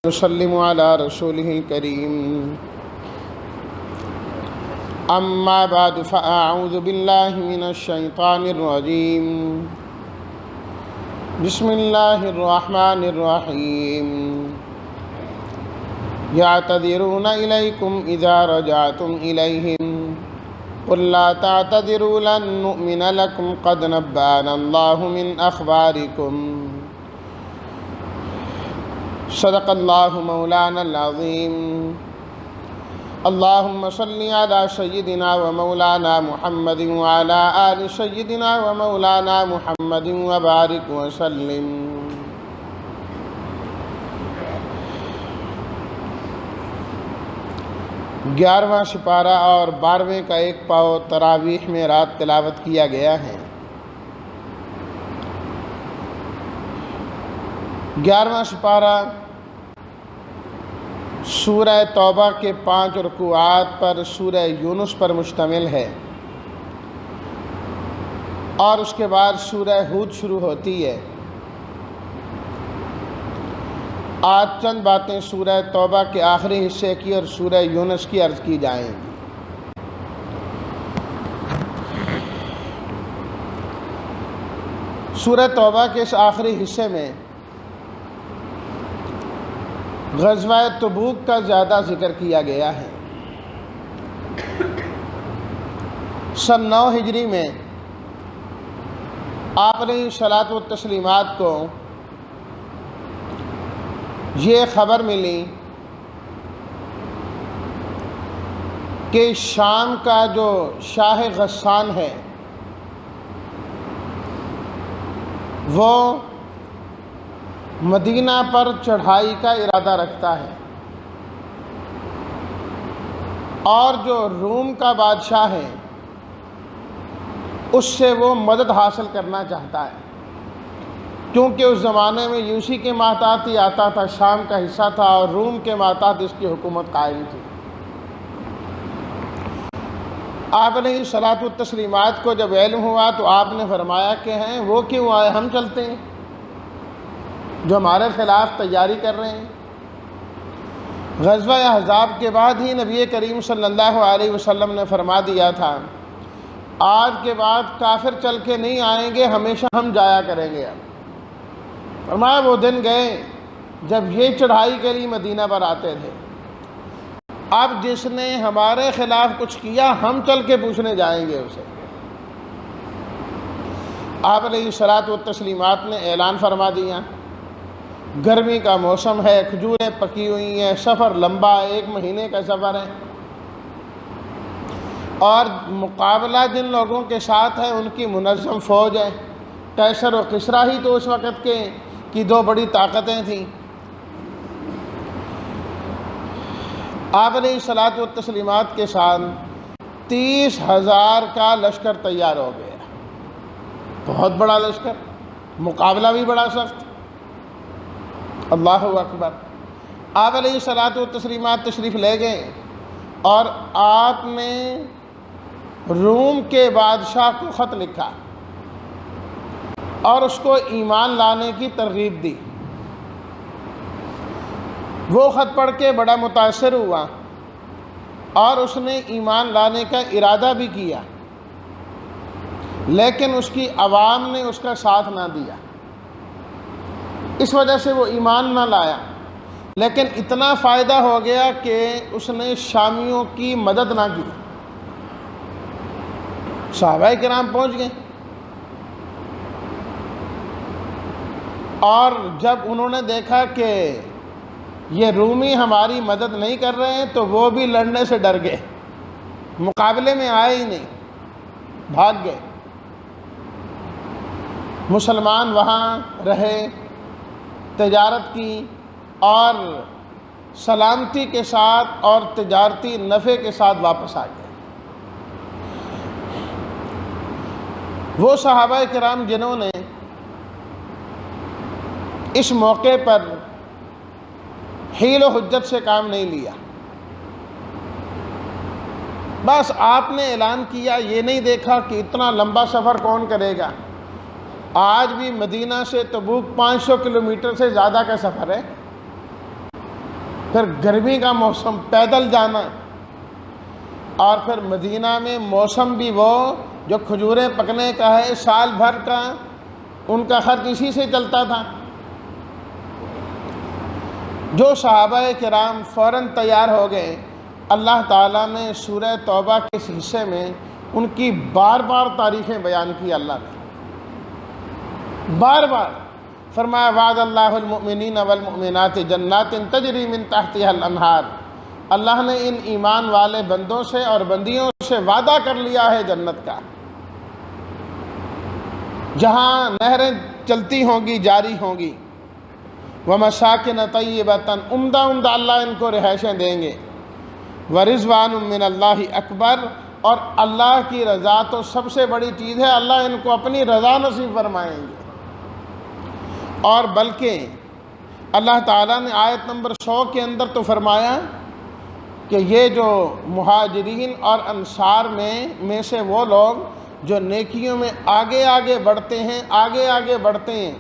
وسلم على رسوله الكريم أما بعد فأعوذ بالله من الشيطان الرجيم بسم الله الرحمن الرحيم يعتذرون إليكم إذا رجعتم إليهم قل لا تعتذروا لن نؤمن لكم قد نبأنا الله من أخباركم صدق اللہ مولانا العظیم اللہم صلی علی سیدنا و مولانا محمد وعلی آل سیدنا و مولانا محمد وبارک وسلم۔ 11واں سپارہ اور 12ویں کا ایک پاؤ تراویح میں رات تلاوت کیا گیا ہے۔ 11واں سپارہ سورہ توبہ کے 5 رکوعات پر سورہ یونس پر مشتمل ہے، اور اس کے بعد سورہ ہود شروع ہوتی ہے۔ آج چند باتیں سورہ توبہ کے آخری حصے کی اور سورہ یونس کی عرض کی جائیں گی۔ سورہ توبہ کے اس آخری حصے میں غزوہ تبوک کا زیادہ ذکر کیا گیا ہے۔ سن 9 ہجری میں آپ علیہ الصلاۃ والتسلیمات کو یہ خبر ملی کہ شام کا جو شاہ غسان ہے وہ مدینہ پر چڑھائی کا ارادہ رکھتا ہے، اور جو روم کا بادشاہ ہے اس سے وہ مدد حاصل کرنا چاہتا ہے، کیونکہ اس زمانے میں یوسی کے ماتحت ہی آتا تھا، شام کا حصہ تھا، اور روم کے ماتحت اس کی حکومت قائم تھی۔ آپ علیہ الصلاۃ والتسلیمات کو جب علم ہوا تو آپ نے فرمایا کہ ہیں وہ کیوں آئے، ہم چلتے ہیں جو ہمارے خلاف تیاری کر رہے ہیں۔ غزوہ احزاب کے بعد ہی نبی کریم صلی اللہ علیہ وسلم نے فرما دیا تھا آج کے بعد کافر چل کے نہیں آئیں گے، ہمیشہ ہم جایا کریں گے۔ فرمایا وہ دن گئے جب یہ چڑھائی کے لیے مدینہ پر آتے تھے، اب جس نے ہمارے خلاف کچھ کیا ہم چل کے پوچھنے جائیں گے اسے۔ آپ علیہ الصلاۃ والتسلیمات نے اعلان فرما دیا، گرمی کا موسم ہے، کھجوریں پکی ہوئی ہیں، سفر لمبا 1 مہینے کا سفر ہے، اور مقابلہ جن لوگوں کے ساتھ ہے ان کی منظم فوج ہے۔ قیصر و کسریٰ ہی تو اس وقت کی 2 بڑی طاقتیں تھیں۔ آپ علیہ الصلاۃ والتسلیمات کے ساتھ 30,000 کا لشکر تیار ہو گیا، بہت بڑا لشکر، مقابلہ بھی بڑا سخت۔ اللہ اکبر۔ آپ علیہ الصلاۃ والتسلیمات تشریف لے گئے، اور آپ نے روم کے بادشاہ کو خط لکھا اور اس کو ایمان لانے کی ترغیب دی۔ وہ خط پڑھ کے بڑا متاثر ہوا اور اس نے ایمان لانے کا ارادہ بھی کیا، لیکن اس کی عوام نے اس کا ساتھ نہ دیا، اس وجہ سے وہ ایمان نہ لایا۔ لیکن اتنا فائدہ ہو گیا کہ اس نے شامیوں کی مدد نہ کی۔ صحابہ کرام پہنچ گئے، اور جب انہوں نے دیکھا کہ یہ رومی ہماری مدد نہیں کر رہے ہیں تو وہ بھی لڑنے سے ڈر گئے، مقابلے میں آئے ہی نہیں، بھاگ گئے۔ مسلمان وہاں رہے، تجارت کی، اور سلامتی کے ساتھ اور تجارتی نفع کے ساتھ واپس آ گئے۔ وہ صحابہ کرام جنہوں نے اس موقع پر حیل و حجت سے کام نہیں لیا، بس آپ نے اعلان کیا، یہ نہیں دیکھا کہ اتنا لمبا سفر کون کرے گا۔ آج بھی مدینہ سے تبوک 500 کلومیٹر سے زیادہ کا سفر ہے، پھر گرمی کا موسم، پیدل جانا، اور پھر مدینہ میں موسم بھی وہ جو کھجوریں پکنے کا ہے، سال بھر کا ان کا خرچ اسی سے چلتا تھا۔ جو صحابہ کرام فوراً تیار ہو گئے، اللہ تعالیٰ نے سورہ توبہ کے اس حصے میں ان کی بار بار تاریخیں بیان کی۔ اللہ نے بار بار فرمایا وعد اللہ المؤمنین والمؤمنات جنات تجری من تحتها الانہار، اللہ نے ان ایمان والے بندوں سے اور بندیوں سے وعدہ کر لیا ہے جنت کا، جہاں نہریں چلتی ہوں گی، جاری ہوں گی، ومساکن طیبۃ، عمدہ عمدہ اللہ ان کو رہائشیں دیں گے، ورضوان من اللہ اکبر، اور اللہ کی رضا تو سب سے بڑی چیز ہے، اللہ ان کو اپنی رضا نصیب فرمائیں گے۔ اور بلکہ اللہ تعالیٰ نے آیت نمبر 100 کے اندر تو فرمایا کہ یہ جو مہاجرین اور انصار میں سے وہ لوگ جو نیکیوں میں آگے آگے بڑھتے ہیں، آگے آگے بڑھتے ہیں،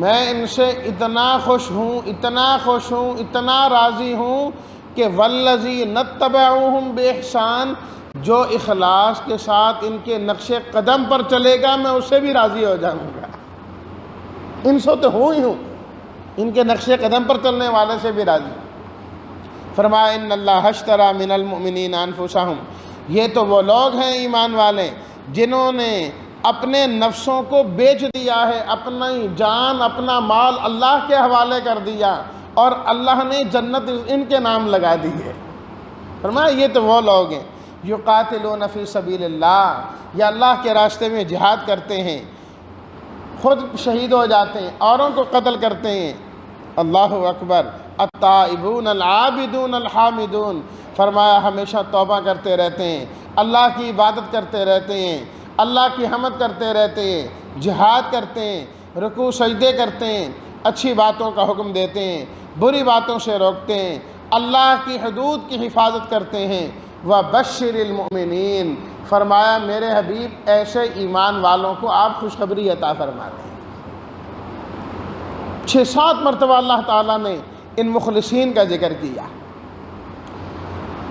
میں ان سے اتنا خوش ہوں، اتنا خوش ہوں، اتنا راضی ہوں کہ والذی نتبعوہم بإحسان، جو اخلاص کے ساتھ ان کے نقش قدم پر چلے گا میں اس سے بھی راضی ہو جاؤں گا۔ ان سے تو ہوں ہی ہوں، ان کے نقش قدم پر چلنے والے سے بھی راضی۔ فرمایا ان اللہ اشتری من المؤمنین انفسہم، یہ تو وہ لوگ ہیں ایمان والے جنہوں نے اپنے نفسوں کو بیچ دیا ہے، اپنی جان، اپنا مال اللہ کے حوالے کر دیا، اور اللہ نے جنت ان کے نام لگا دی ہے۔ فرمایا یہ تو وہ لوگ ہیں یقاتلون فی سبیل اللہ، یا اللہ کے راستے میں جہاد کرتے ہیں، خود شہید ہو جاتے ہیں، اوروں کو قتل کرتے ہیں۔ اللہ اکبر۔ التائبون العابدون الحامدون، فرمایا ہمیشہ توبہ کرتے رہتے ہیں، اللہ کی عبادت کرتے رہتے ہیں، اللہ کی حمد کرتے رہتے ہیں، جہاد کرتے ہیں، رکوع سجدے کرتے ہیں، اچھی باتوں کا حکم دیتے ہیں، بری باتوں سے روکتے ہیں، اللہ کی حدود کی حفاظت کرتے ہیں۔ وَبَشِّرِ الْمُؤْمِنِينَ، فرمایا میرے حبیب ایسے ایمان والوں کو آپ خوشخبری عطا فرماتے ہیں۔ 6-7 مرتبہ اللہ تعالیٰ نے ان مخلصین کا ذکر کیا۔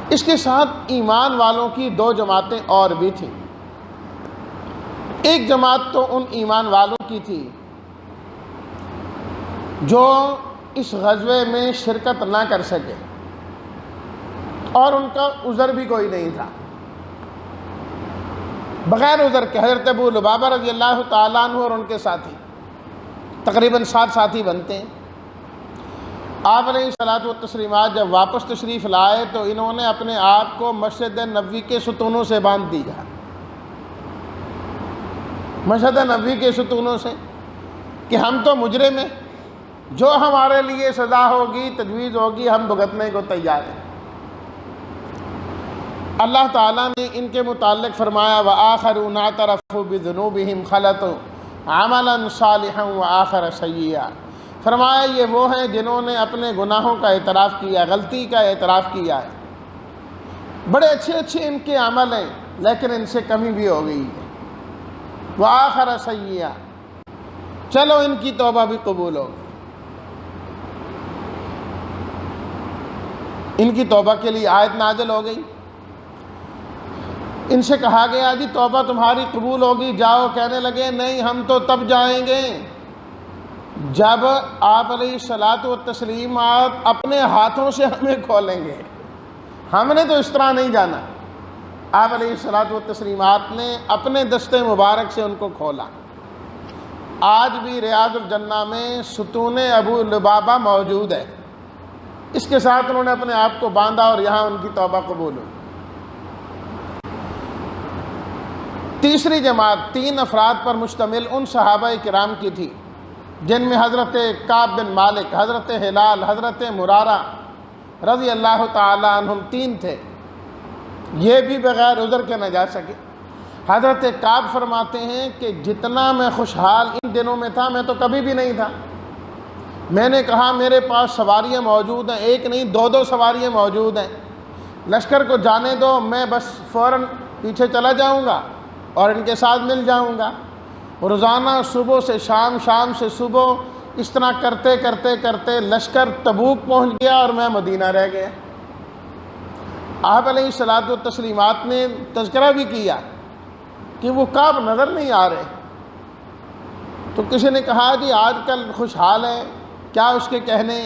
اس کے ساتھ ایمان والوں کی 2 جماعتیں اور بھی تھیں۔ ایک جماعت تو ان ایمان والوں کی تھی جو اس غزوے میں شرکت نہ کر سکے، اور ان کا عذر بھی کوئی نہیں تھا، بغیر عذر کے حضرت ابو لبابہ رضی اللہ تعالیٰ عنہ اور ان کے ساتھی، تقریباً 7 ساتھی بنتے ہیں۔ آپ علیہ الصلاۃ والتسلیمات جب واپس تشریف لائے تو انہوں نے اپنے آپ کو مسجد نبوی کے ستونوں سے باندھ دیا، مسجد نبوی کے ستونوں سے، کہ ہم تو مجرم ہیں، جو ہمارے لیے سزا ہوگی، تجویز ہوگی، ہم بھگتنے کو تیار ہیں۔ اللہ تعالیٰ نے ان کے متعلق فرمایا وآخرون اعترفوا بذنوبہم خلطوا عملا صالحا وآخر سیئا، فرمایا یہ وہ ہیں جنہوں نے اپنے گناہوں کا اعتراف کیا، غلطی کا اعتراف کیا ہے، بڑے اچھے اچھے ان کے عمل ہیں لیکن ان سے کمی بھی ہو گئی ہے، وآخر سیئا، چلو ان کی توبہ بھی قبول ہوگی۔ ان کی توبہ کے لیے آیت نازل ہو گئی، ان سے کہا گیا جی توبہ تمہاری قبول ہوگی، جاؤ۔ کہنے لگے نہیں، ہم تو تب جائیں گے جب آپ علیہ الصلاۃ والتسلیمات اپنے ہاتھوں سے ہمیں کھولیں گے، ہم نے تو اس طرح نہیں جانا۔ آپ علیہ الصلاۃ والتسلیمات نے اپنے دستے مبارک سے ان کو کھولا۔ آج بھی ریاض الجنہ میں ستون ابو لبابہ موجود ہے، اس کے ساتھ انہوں نے اپنے آپ کو باندھا اور یہاں ان کی توبہ قبول ہوئی۔ تیسری جماعت 3 افراد پر مشتمل ان صحابہ کرام کی تھی جن میں حضرت کعب بن مالک، حضرت ہلال، حضرت مرارہ رضی اللہ تعالی عنہم 3 تھے، یہ بھی بغیر عذر کے نہ جا سکے۔ حضرت کعب فرماتے ہیں کہ جتنا میں خوشحال ان دنوں میں تھا میں تو کبھی بھی نہیں تھا۔ میں نے کہا میرے پاس سواریاں موجود ہیں، 1 نہیں 2 سواریاں موجود ہیں، لشکر کو جانے دو، میں بس فوراً پیچھے چلا جاؤں گا اور ان کے ساتھ مل جاؤں گا۔ روزانہ صبح سے شام، شام سے صبح اس طرح کرتے کرتے کرتے لشکر تبوک پہنچ گیا اور میں مدینہ رہ گیا۔ آپ علیہ الصلاۃ والتسلیمات نے تذکرہ بھی کیا کہ وہ کعب نظر نہیں آ رہے، تو کسی نے کہا جی آج کل خوشحال ہے، کیا اس کے کہنے؟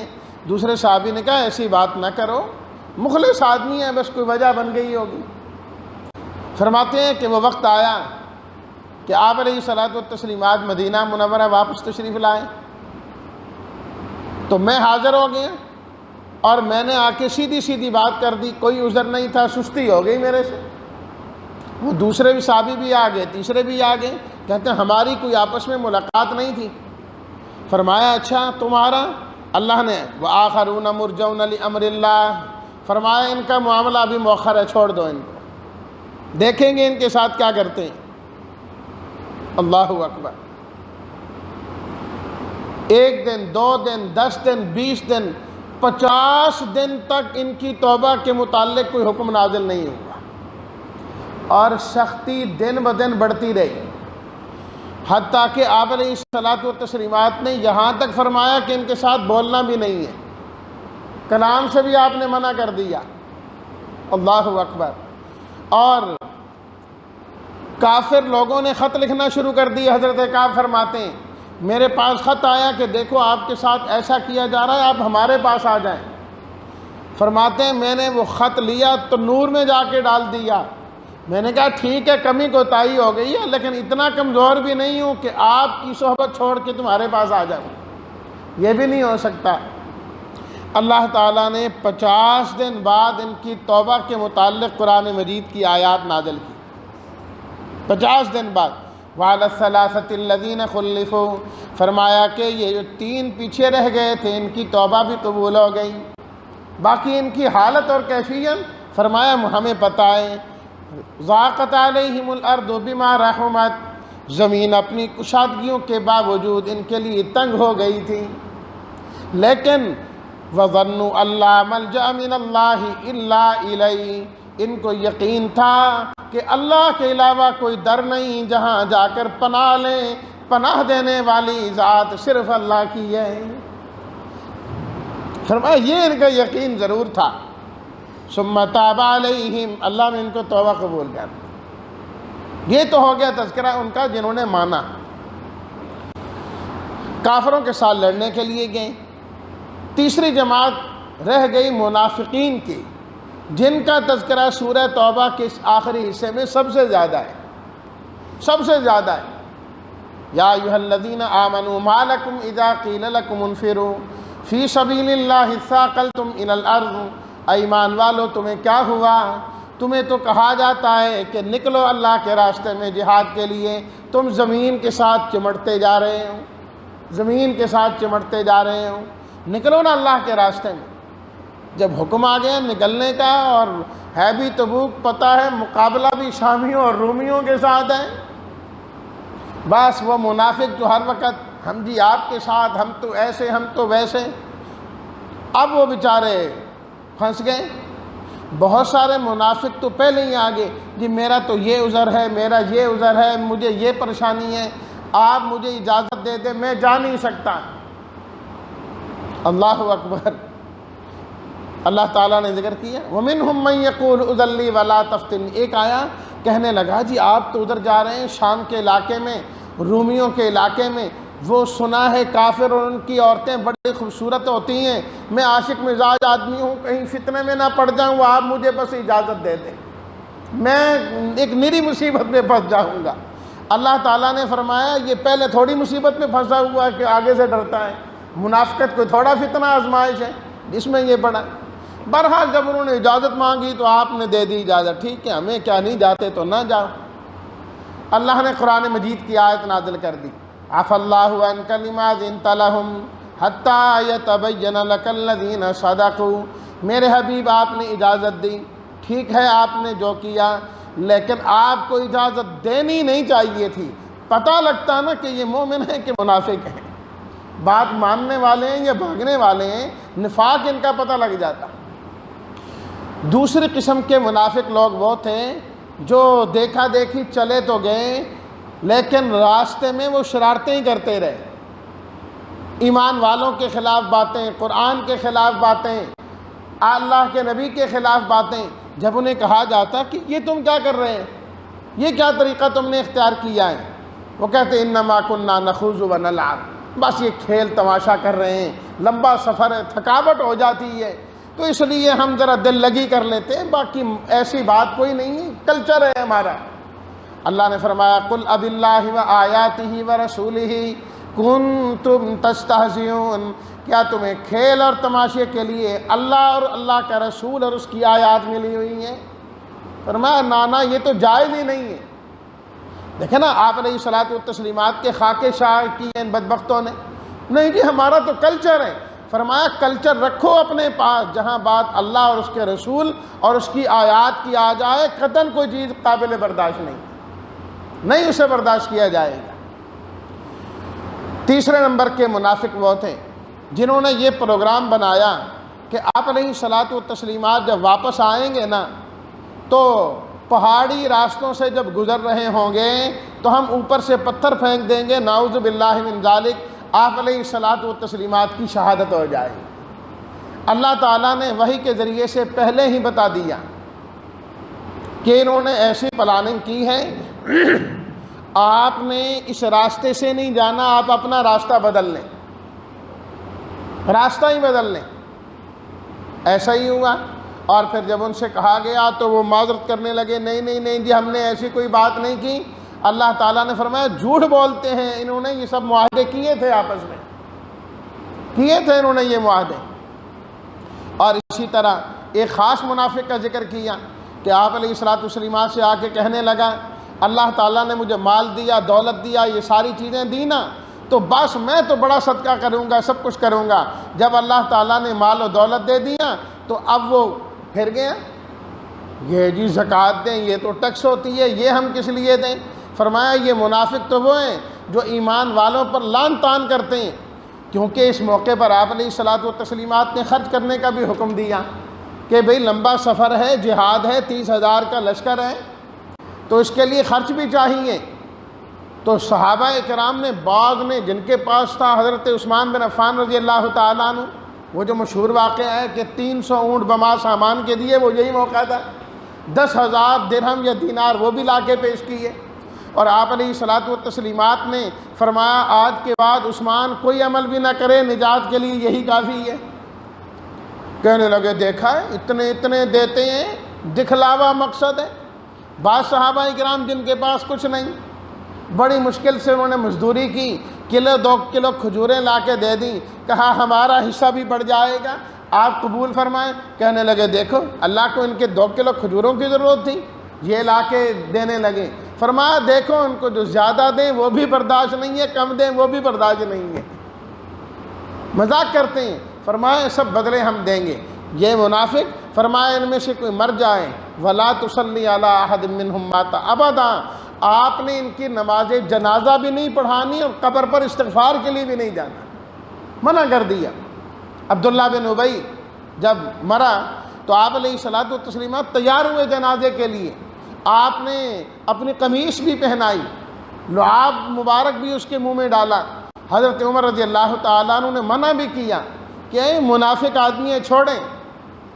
دوسرے صحابی نے کہا ایسی بات نہ کرو، مخلص آدمی ہے، بس کوئی وجہ بن گئی ہوگی۔ فرماتے ہیں کہ وہ وقت آیا کہ آپ علیہ الصلاۃ والتسلیمات مدینہ منورہ واپس تشریف لائے، تو میں حاضر ہو گیا اور میں نے آ کے سیدھی سیدھی بات کر دی، کوئی عذر نہیں تھا، سستی ہو گئی میرے سے۔ وہ دوسرے بھی صحابی بھی آ گئے، تیسرے بھی آ گئے، کہتے ہیں ہماری کوئی آپس میں ملاقات نہیں تھی۔ فرمایا اچھا تمہارا؟ اللہ نے وآخرون مرجون لامر اللہ، فرمایا ان کا معاملہ ابھی مؤخر ہے، چھوڑ دو ان کو، دیکھیں گے ان کے ساتھ کیا کرتے ہیں۔ اللہ اکبر۔ 1 دن 2 دن 10 دن 20 دن 50 دن تک ان کی توبہ کے متعلق کوئی حکم نازل نہیں ہوا، اور سختی دن بدن بڑھتی رہی، حتیٰ کہ آپ علیہ الصلاۃ والتسلیمات نے یہاں تک فرمایا کہ ان کے ساتھ بولنا بھی نہیں ہے، کلام سے بھی آپ نے منع کر دیا۔ اللہ اکبر۔ اور کافر لوگوں نے خط لکھنا شروع کر دیا۔ حضرت کعب فرماتے ہیں میرے پاس خط آیا کہ دیکھو آپ کے ساتھ ایسا کیا جا رہا ہے، آپ ہمارے پاس آ جائیں۔ فرماتے ہیں میں نے وہ خط لیا تو نور میں جا کے ڈال دیا۔ میں نے کہا ٹھیک ہے کمی کوتاہی ہو گئی ہے، لیکن اتنا کمزور بھی نہیں ہوں کہ آپ کی صحبت چھوڑ کے تمہارے پاس آ جاؤں، یہ بھی نہیں ہو سکتا۔ اللہ تعالیٰ نے 50 دن بعد ان کی توبہ کے متعلق قرآن مجید کی آیات نازل کی، 50 دن بعد۔ وعلی الثلاثۃ الذین خلفوا، فرمایا کہ یہ جو 3 پیچھے رہ گئے تھے ان کی توبہ بھی قبول ہو گئی۔ باقی ان کی حالت اور کیفیت فرمایا ہمیں پتہ ہے۔ ضاقت علیہم الارض بما رحمت، زمین اپنی کشادگیوں کے باوجود ان کے لیے تنگ ہو گئی تھی، لیکن وظنوا اللہ ملجأ من اللہ الا الیہ، ان کو یقین تھا کہ اللہ کے علاوہ کوئی در نہیں جہاں جا کر پناہ لیں، پناہ دینے والی ذات صرف اللہ کی ہے۔ فرمایا یہ ان کا یقین ضرور تھا۔ ثم تاب علیہم، اللہ نے ان کو توبہ قبول کر دی۔ یہ تو ہو گیا تذکرہ ان کا جنہوں نے مانا، کافروں کے ساتھ لڑنے کے لیے گئے۔ تیسری جماعت رہ گئی منافقین کی، جن کا تذکرہ سورہ توبہ کے اس آخری حصے میں سب سے زیادہ ہے، سب سے زیادہ ہے۔ یا ایھا الذین آمنوا ما لکم اذا قیل لکم انفروا فی سبیل اللہ اثاقلتم الی الارض، ایمان والو تمہیں کیا ہوا؟ تمہیں تو کہا جاتا ہے کہ نکلو اللہ کے راستے میں جہاد کے لیے، تم زمین کے ساتھ چمٹتے جا رہے ہو، زمین کے ساتھ چمٹتے جا رہے ہو، نکلو نا اللہ کے راستے میں۔ جب حکم آ گیا نکلنے کا، اور ہے بھی تبوک، پتہ ہے مقابلہ بھی شامیوں اور رومیوں کے ساتھ ہے، بس وہ منافق جو ہر وقت ہم جی آپ کے ساتھ، ہم تو ایسے ہم تو ویسے، اب وہ بیچارے پھنس گئے۔ بہت سارے منافق تو پہلے ہی آگے، جی میرا تو یہ عذر ہے، میرا یہ عذر ہے، مجھے یہ پریشانی ہے، آپ مجھے اجازت دے دیں، میں جا نہیں سکتا۔ اللہ اکبر۔ اللہ تعالیٰ نے ذکر کیا وَمِنْهُمْ مَنْ يَقُولُ اُذْن لِّي وَلَا تَفْتِنْ، ایک آیا کہنے لگا جی آپ تو ادھر جا رہے ہیں شام کے علاقے میں، رومیوں کے علاقے میں، وہ سنا ہے کافر اور ان کی عورتیں بڑی خوبصورت ہوتی ہیں، میں عاشق مزاج آدمی ہوں، کہیں فتنے میں نہ پڑ جاؤں، آپ مجھے بس اجازت دے دیں، میں ایک نری مصیبت میں پھنس جاؤں گا۔ اللہ تعالیٰ نے فرمایا یہ پہلے تھوڑی مصیبت میں پھنسا ہوا ہے کہ آگے سے ڈرتا ہے، منافقت کوئی تھوڑا فتنہ آزمائش ہے جس میں یہ پڑا۔ بہرحال جب انہوں نے اجازت مانگی تو آپ نے دے دی اجازت، ٹھیک ہے ہمیں کیا نہیں جاتے تو نہ جاؤ۔ اللہ نے قرآن مجید کی آیت نازل کر دی عفا اللہ عنک لما اذنت لہم حتی یتبین لک الذین صدقوا، میرے حبیب آپ نے اجازت دی، ٹھیک ہے آپ نے جو کیا، لیکن آپ کو اجازت دینی نہیں چاہیے تھی، پتہ لگتا نا کہ یہ مومن ہے کہ منافق ہے، بات ماننے والے ہیں یا بھاگنے والے ہیں، نفاق ان کا پتہ لگ جاتا۔ دوسری قسم کے منافق لوگ وہ تھے جو دیکھا دیکھی چلے تو گئے، لیکن راستے میں وہ شرارتیں ہی کرتے رہے، ایمان والوں کے خلاف باتیں، قرآن کے خلاف باتیں، اللہ کے نبی کے خلاف باتیں، جب انہیں کہا جاتا کہ یہ تم کیا کر رہے ہیں، یہ کیا طریقہ تم نے اختیار کیا ہے، وہ کہتے انما کننا نخوض ونلعب، بس یہ کھیل تماشا کر رہے ہیں، لمبا سفر ہے، تھکاوٹ ہو جاتی ہے تو اس لیے ہم ذرا دل لگی کر لیتے ہیں، باقی ایسی بات کوئی نہیں ہے، کلچر ہے ہمارا۔ اللہ نے فرمایا قل اب اللہ و آیاتہ و رسولہ کنتم تستہزئون، کیا تمہیں کھیل اور تماشے کے لیے اللہ اور اللہ کا رسول اور اس کی آیات ملی ہوئی ہیں؟ فرمایا نانا یہ تو جائز ہی نہیں ہے۔ دیکھیں نا آپ علیہ الصلوۃ والتسلیمات کے خاکے شاہ کی ان بدبختوں نے، نہیں جی ہمارا تو کلچر ہے۔ فرمایا کلچر رکھو اپنے پاس، جہاں بات اللہ اور اس کے رسول اور اس کی آیات کی آ جائے قطعاً کوئی چیز قابل برداشت نہیں اسے برداشت کیا جائے گا۔ تیسرے نمبر کے منافق وہ تھے جنہوں نے یہ پروگرام بنایا کہ آپ علیہ الصلوۃ والتسلیمات جب واپس آئیں گے نا تو پہاڑی راستوں سے جب گزر رہے ہوں گے تو ہم اوپر سے پتھر پھینک دیں گے، نعوذ باللہ من ذالک، آپ علیہ الصلوۃ والتسلیمات کی شہادت ہو جائے گی۔ اللہ تعالیٰ نے وحی کے ذریعے سے پہلے ہی بتا دیا کہ انہوں نے ایسی پلاننگ کی ہے، آپ نے اس راستے سے نہیں جانا، آپ اپنا راستہ بدل لیں، راستہ ہی بدل لیں۔ ایسا ہی ہوا، اور پھر جب ان سے کہا گیا تو وہ معذرت کرنے لگے، نہیں جی ہم نے ایسی کوئی بات نہیں کی۔ اللہ تعالیٰ نے فرمایا جھوٹ بولتے ہیں، انہوں نے یہ سب معاہدے کیے تھے، آپس میں کیے تھے انہوں نے یہ معاہدے۔ اور اسی طرح ایک خاص منافق کا ذکر کیا کہ آپ علیہ الصلوۃ والسلام سے آ کے کہنے لگا اللہ تعالیٰ نے مجھے مال دیا، دولت دیا، یہ ساری چیزیں دی نا، تو بس میں تو بڑا صدقہ کروں گا، سب کچھ کروں گا۔ جب اللہ تعالیٰ نے مال و دولت دے دیا تو اب وہ پھر گیا، یہ جی زکوٰۃ دیں، یہ تو ٹیکس ہوتی ہے، یہ ہم کس لیے دیں؟ فرمایا یہ منافق تو وہ ہیں جو ایمان والوں پر لعن طعن کرتے ہیں، کیونکہ اس موقع پر آپ علیہ الصلوۃ والتسلیمات نے خرچ کرنے کا بھی حکم دیا کہ بھئی لمبا سفر ہے، جہاد ہے، 30,000 کا لشکر ہے، تو اس کے لیے خرچ بھی چاہیے۔ تو صحابہ کرام نے بعض نے جن کے پاس تھا، حضرت عثمان بن عفان رضی اللہ تعالیٰ عنہ، وہ جو مشہور واقعہ ہے کہ 300 اونٹ بما سامان کے دیے، وہ یہی موقع تھا، 10,000 درہم یا دینار وہ بھی لا کے پیش کیے، اور آپ علیہ الصلوۃ والتسلیمات نے فرمایا آج کے بعد عثمان کوئی عمل بھی نہ کرے، نجات کے لیے یہی کافی ہے۔ کہنے لگے دیکھا ہے اتنے دیتے ہیں، دکھلاوا مقصد ہے۔ بعض صحابہ کرام جن کے پاس کچھ نہیں، بڑی مشکل سے انہوں نے مزدوری کی، 1-2 کلو کھجوریں لا کے دے دیں، کہا ہمارا حصہ بھی بڑھ جائے گا، آپ قبول فرمائیں۔ کہنے لگے دیکھو اللہ کو ان کے 2 کلو کھجوروں کی ضرورت تھی، یہ لا کے دینے لگے۔ فرمایا دیکھو ان کو جو زیادہ دیں وہ بھی برداشت نہیں ہے، کم دیں وہ بھی برداشت نہیں ہے، مذاق کرتے ہیں۔ فرمایا سب بدلے ہم دیں گے۔ یہ منافق، فرمایا ان میں سے کوئی مر جائے وَلَا تُصَلِّ عَلَىٰ أَحَدٍ مِّنْهُمْ مَاتَ أَبَدًا، آپ نے ان کی نماز جنازہ بھی نہیں پڑھانی اور قبر پر استغفار کے لیے بھی نہیں جانا، منع کر دیا۔ عبداللہ بن ابی جب مرا تو آپ علیہ الصلوۃ والتسلیمات تیار ہوئے جنازے کے لیے، آپ نے اپنی قمیص بھی پہنائی، لعاب مبارک بھی اس کے منہ میں ڈالا۔ حضرت عمر رضی اللہ تعالیٰ عنہ نے منع بھی کیا کہ اے منافق آدمی ہے چھوڑیں۔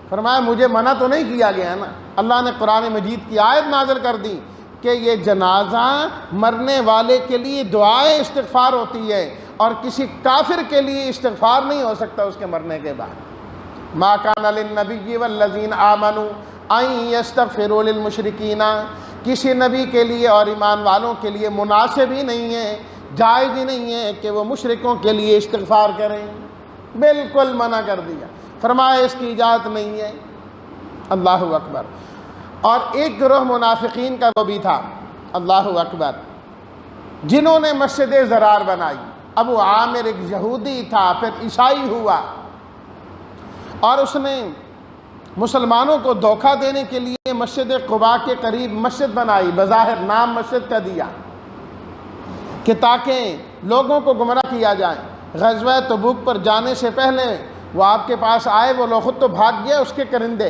فرمایا مجھے منع تو نہیں کیا گیا نا، اللہ نے قرآن مجید کی آیت نازل کر دی کہ یہ جنازہ مرنے والے کے لیے دعائے استغفار ہوتی ہے، اور کسی کافر کے لیے استغفار نہیں ہو سکتا اس کے مرنے کے بعد۔ ما کان للنبی والذین آمنوا ان یستغفروا للمشرکین، کسی نبی کے لیے اور ایمان والوں کے لیے مناسب ہی نہیں ہے، جائز ہی نہیں ہے کہ وہ مشرکوں کے لیے استغفار کریں، بالکل منع کر دیا۔ فرمایا اس کی اجازت نہیں ہے۔ اللہ اکبر۔ اور ایک گروہ منافقین کا وہ بھی تھا، اللہ اکبر، جنہوں نے مسجد ضرار بنائی۔ ابو عامر ایک یہودی تھا، پھر عیسائی ہوا، اور اس نے مسلمانوں کو دھوکہ دینے کے لیے مسجد قباء کے قریب مسجد بنائی، بظاہر نام مسجد کا دیا کہ تاکہ لوگوں کو گمراہ کیا جائے۔ غزوہ تبوک پر جانے سے پہلے وہ آپ کے پاس آئے، وہ لوگ خود تو بھاگ گئے اس کے کرندے۔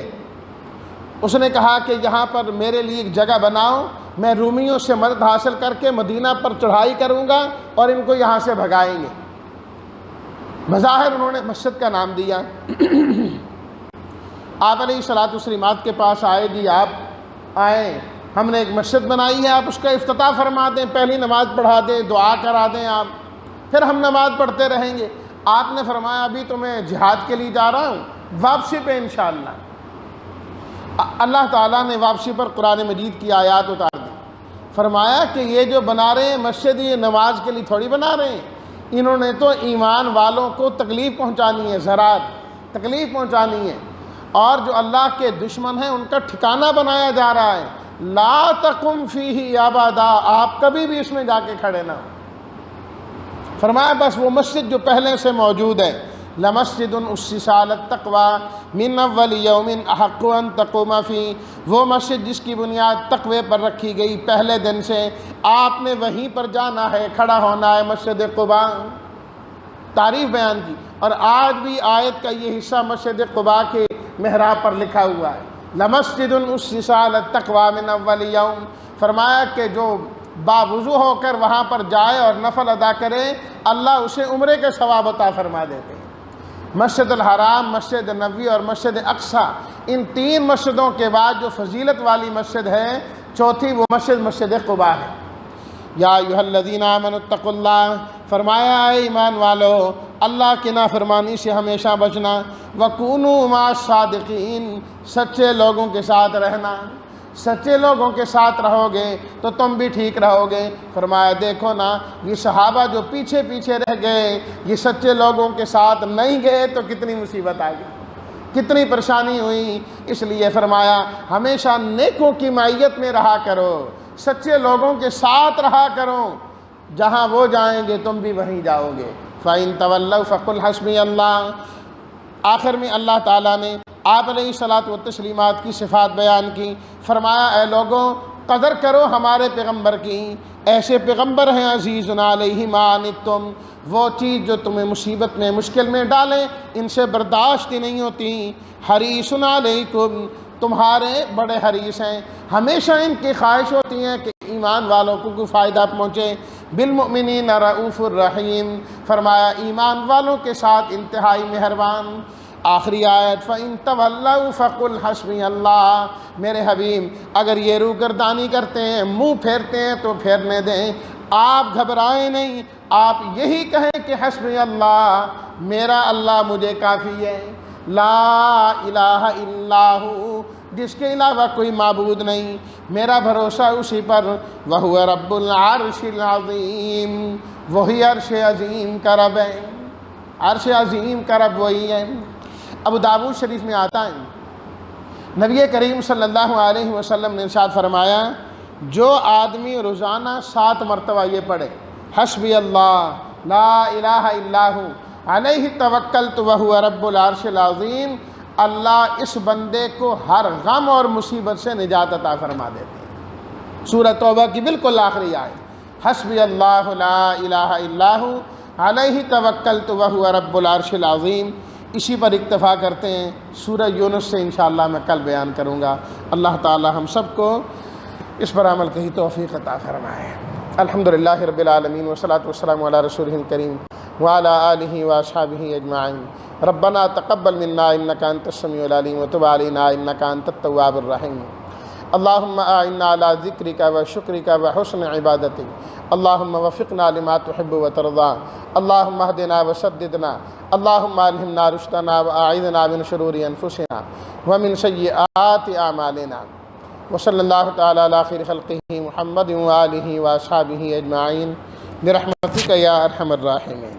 اس نے کہا کہ یہاں پر میرے لیے ایک جگہ بناؤ، میں رومیوں سے مدد حاصل کر کے مدینہ پر چڑھائی کروں گا اور ان کو یہاں سے بھگائیں گے۔ بظاہر انہوں نے مسجد کا نام دیا۔ آپ علیہ الصلوۃ والتسلیمات کے پاس آئے، جی آپ آئیں، ہم نے ایک مسجد بنائی ہے، آپ اس کا افتتاح فرما دیں، پہلی نماز پڑھا دیں، دعا کرا دیں آپ، پھر ہم نماز پڑھتے رہیں گے۔ آپ نے فرمایا ابھی تو میں جہاد کے لیے جا رہا ہوں، واپسی پہ انشاءاللہ۔ اللہ تعالیٰ نے واپسی پر قرآن مجید کی آیات اتار دی، فرمایا کہ یہ جو بنا رہے ہیں مسجد، یہ نماز کے لیے تھوڑی بنا رہے ہیں، انہوں نے تو ایمان والوں کو تکلیف پہنچانی ہے، ذرات تکلیف پہنچانی ہے، اور جو اللہ کے دشمن ہیں ان کا ٹھکانہ بنایا جا رہا ہے۔ لا تقم فیہ ابدا، آپ کبھی بھی اس میں جا کے کھڑے نہ ہوں۔ فرمایا بس وہ مسجد جو پہلے سے موجود ہے، لمسجد اسس علی التقوی من اول یوم احق ان تقوم فیہ، وہ مسجد جس کی بنیاد تقوی پر رکھی گئی پہلے دن سے، آپ نے وہیں پر جانا ہے، کھڑا ہونا ہے، مسجد قباء۔ تعریف بیان کی، اور آج بھی آیت کا یہ حصہ مسجد قباء کے محراب پر لکھا ہوا ہے، لمسجد اسس علی التقوی من اول یوم۔ فرمایا کہ جو باوضو ہو کر وہاں پر جائے اور نفل ادا کرے، اللہ اسے عمرے کے ثواب عطا فرما دیتے ہیں۔ مسجد الحرام، مسجد نبوی اور مسجد اقصی، ان تین مسجدوں کے بعد جو فضیلت والی مسجد ہے چوتھی، وہ مسجد قباء ہے۔ یا ایھا الذین آمنوا اتقوا اللہ، فرمایا اے ایمان والو اللہ کی نافرمانی سے ہمیشہ بچنا، وکونوا مع الصادقین، سچے لوگوں کے ساتھ رہنا، سچے لوگوں کے ساتھ رہو گے تو تم بھی ٹھیک رہو گے۔ فرمایا دیکھو نا، یہ صحابہ جو پیچھے پیچھے رہ گئے، یہ سچے لوگوں کے ساتھ نہیں گئے تو کتنی مصیبت آ گئی، کتنی پریشانی ہوئی۔ اس لیے فرمایا ہمیشہ نیکوں کی معیت میں رہا کرو، سچے لوگوں کے ساتھ رہا کرو، جہاں وہ جائیں گے تم بھی وہیں جاؤ گے۔ فَإِن تَوَلَّوْا فَقُلْ حَسْبِيَ اللَّهُ۔ آخر میں اللہ تعالیٰ نے آپ علیہ الصلوۃ والتسلیمات کی صفات بیان کی، فرمایا اے لوگوں قدر کرو ہمارے پیغمبر کی، ایسے پیغمبر ہیں عزیز علیہ ما عنتم، وہ چیز جو تمہیں مصیبت میں مشکل میں ڈالیں ان سے برداشت ہی نہیں ہوتی، حریص علیکم، تمہارے بڑے حریص ہیں، ہمیشہ ان کی خواہش ہوتی ہے کہ ایمان والوں کو کوئی فائدہ پہنچے، بالمؤمنین رؤوف الرحیم، فرمایا ایمان والوں کے ساتھ انتہائی مہربان۔ آخری آیت فَإِن تَوَلَّوْا فَقُلْ حَسْبِيَ اللَّهُ، میرے حبیب اگر یہ روگردانی کرتے ہیں، منہ پھیرتے ہیں تو پھیرنے دیں، آپ گھبرائیں نہیں، آپ یہی کہیں کہ حسبی اللہ، میرا اللہ مجھے کافی ہے، لا الہ الا ہو، جس کے علاوہ کوئی معبود نہیں، میرا بھروسہ اسی پر، وَهُوَ رَبُّ الْعَرْشِ الْعَظِيمِ، وہی عرش عظیم کا رب ہے، عرش عظیم کا رب وہی ہے۔ ابو داؤد شریف میں آتا ہے نبی کریم صلی اللہ علیہ وسلم نے ارشاد فرمایا، جو آدمی روزانہ 7 مرتبہ یہ پڑھے حسبی اللہ لا الہ الا ہو علیہ توکلت وہو رب العرش العظیم، اللہ اس بندے کو ہر غم اور مصیبت سے نجات عطا فرما دیتے ہیں۔ سورہ توبہ کی بالکل آخری آیت، حسبی اللہ لا الہ الا ہو علیہ توکلت وہو رب العرش العظیم۔ اسی پر اکتفا کرتے ہیں، سورہ یونس سے انشاءاللہ میں کل بیان کروں گا۔ اللہ تعالی ہم سب کو اس پر عمل کی توفیق عطا فرمائے۔ الحمدللہ رب العالمین والصلاة والسلام علی رسولہ الکریم وعلی آلہ واصحابہ اجمعین۔ ربنا تقبل منا انک انت السمیع العلیم وتب علینا انک انت التواب الرحیم۔ اللہم اعنا علی ذکرک وشکرک وحسن عبادتک، اللہم وفقنا لما تحب وترضى، اللہم اہدنا وسددنا، اللہم الہمنا رشدنا واعذنا من شرور انفسنا ومن سیئات اعمالنا، وصلی اللہ تعالی علی خیر خلقہ محمد وآلہ واصحابہ اجمعین برحمتک یا ارحم الراحمین۔